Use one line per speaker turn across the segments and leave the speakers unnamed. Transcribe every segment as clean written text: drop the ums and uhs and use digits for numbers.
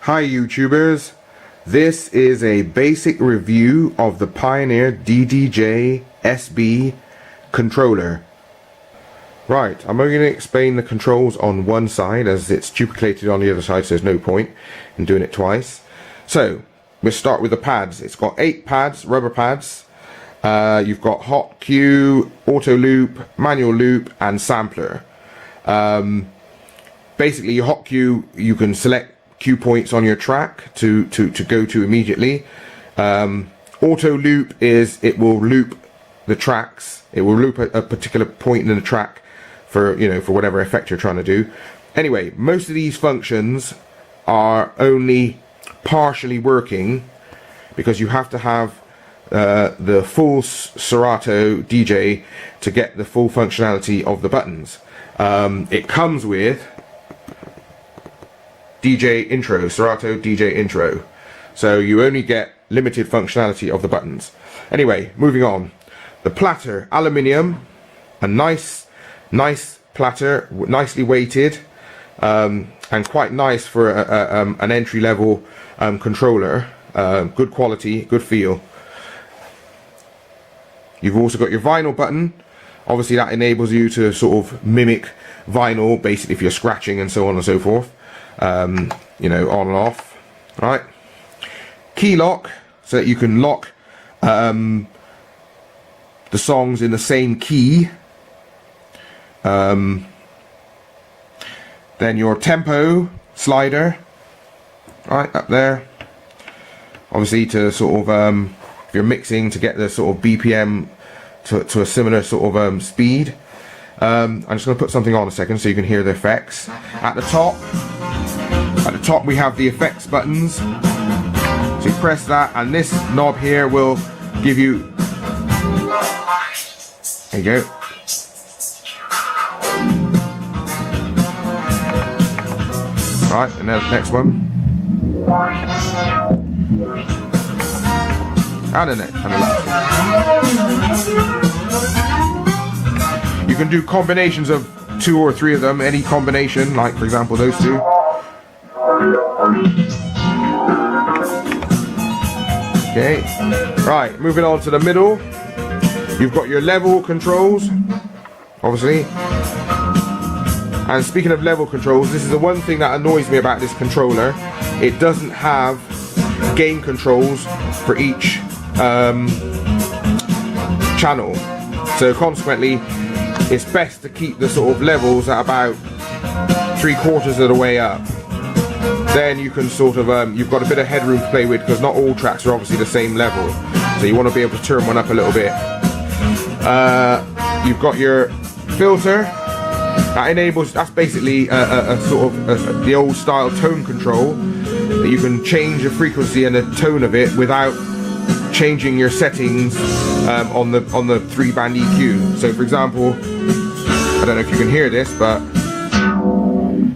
Hi YouTubers, this is a basic review of the Pioneer DDJ SB controller. Right, I'm only going to explain the controls on one side as it's duplicated on the other side, so there's no point in doing it twice. So, we'll start with the pads. It's got 8 pads, rubber pads. You've got hot cue, auto loop, manual loop and sampler. Basically your hot cue, you can select cue points on your track to go to immediately. Auto loop is it will loop the tracks. It will loop a particular point in the track for for whatever effect you're trying to do. Anyway, most of these functions are only partially working because you have to have the full Serato DJ to get the full functionality of the buttons. It comes with DJ intro, Serato DJ intro, so you only get limited functionality of the buttons. Anyway, moving on. The platter, aluminium, a nice platter, nicely weighted, and quite nice for an entry-level controller. Good quality, good feel. You've also got your vinyl button. Obviously that enables you to sort of mimic vinyl, basically if you're scratching and so on and so forth. On and off, right? Key lock, so that you can lock the songs in the same key. Then your tempo slider, right up there. Obviously to sort of if you're mixing to get the sort of BPM to a similar sort of speed. I'm just going to put something on a second so you can hear the effects. At the top we have the effects buttons. So you press that and this knob here will give you, there you go. Right, and then the next one. And the next, and the last one. You can do combinations of 2 or 3 of them, any combination, like for example those two. Okay, right, moving on to the middle. You've got your level controls, obviously. And speaking of level controls, this is the one thing that annoys me about this controller. It doesn't have gain controls for each channel. So consequently, it's best to keep the sort of levels at about 3/4 of the way up. Then you can sort of, you've got a bit of headroom to play with because not all tracks are obviously the same level. So you want to be able to turn one up a little bit. You've got your filter. That enables, that's basically a sort of the old style tone control. That you can change the frequency and the tone of it without changing your settings on the 3-band EQ. So for example, I don't know if you can hear this, but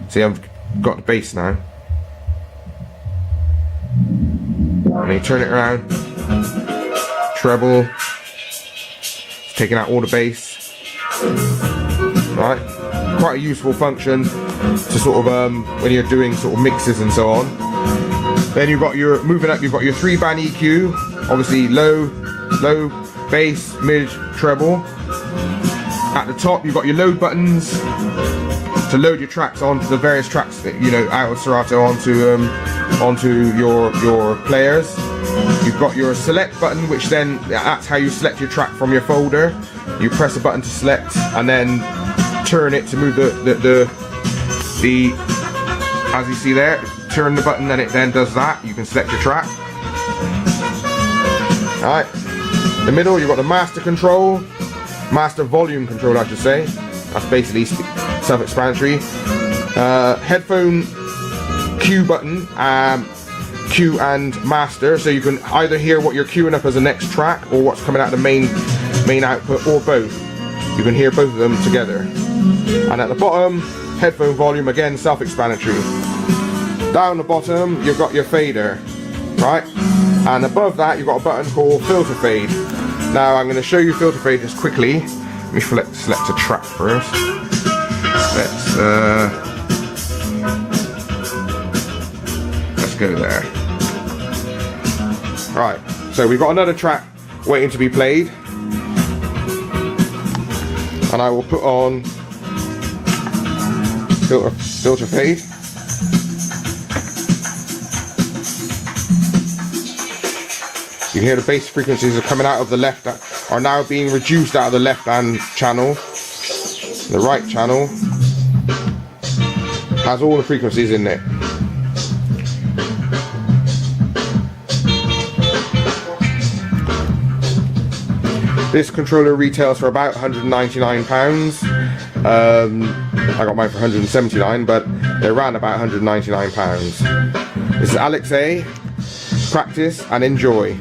see I've got the bass now. And you turn it around, treble, it's taking out all the bass. Right, quite a useful function to sort of when you're doing sort of mixes and so on. Then you've got your moving up. You've got your 3-band EQ, obviously low, bass, mid, treble. At the top, you've got your load buttons to load your tracks onto the various tracks that out of Serato onto your players. You've got your select button, which then that's how you select your track from your folder. You press a button to select and then turn it to move the as you see there, turn the button and it then does that. You can select your track. Alright, the middle you've got the master control, master volume control I should say. That's basically self-explanatory. Headphone cue button, cue and master, so you can either hear what you're queuing up as the next track or what's coming out of the main output, or both. You can hear both of them together. And at the bottom, headphone volume, again self-explanatory. Down the bottom you've got your fader, right? And above that you've got a button called filter fade. Now I'm going to show you filter fade just quickly. Let me select a track first. Let's go there. Right, so we've got another track waiting to be played, and I will put on filter fade. You can hear the bass frequencies are coming out of the left, are now being reduced out of the left hand channel. The right channel has all the frequencies in there. This controller retails for about £199. I got mine for £179, but they ran about £199. This is Alex.A. Practice and enjoy.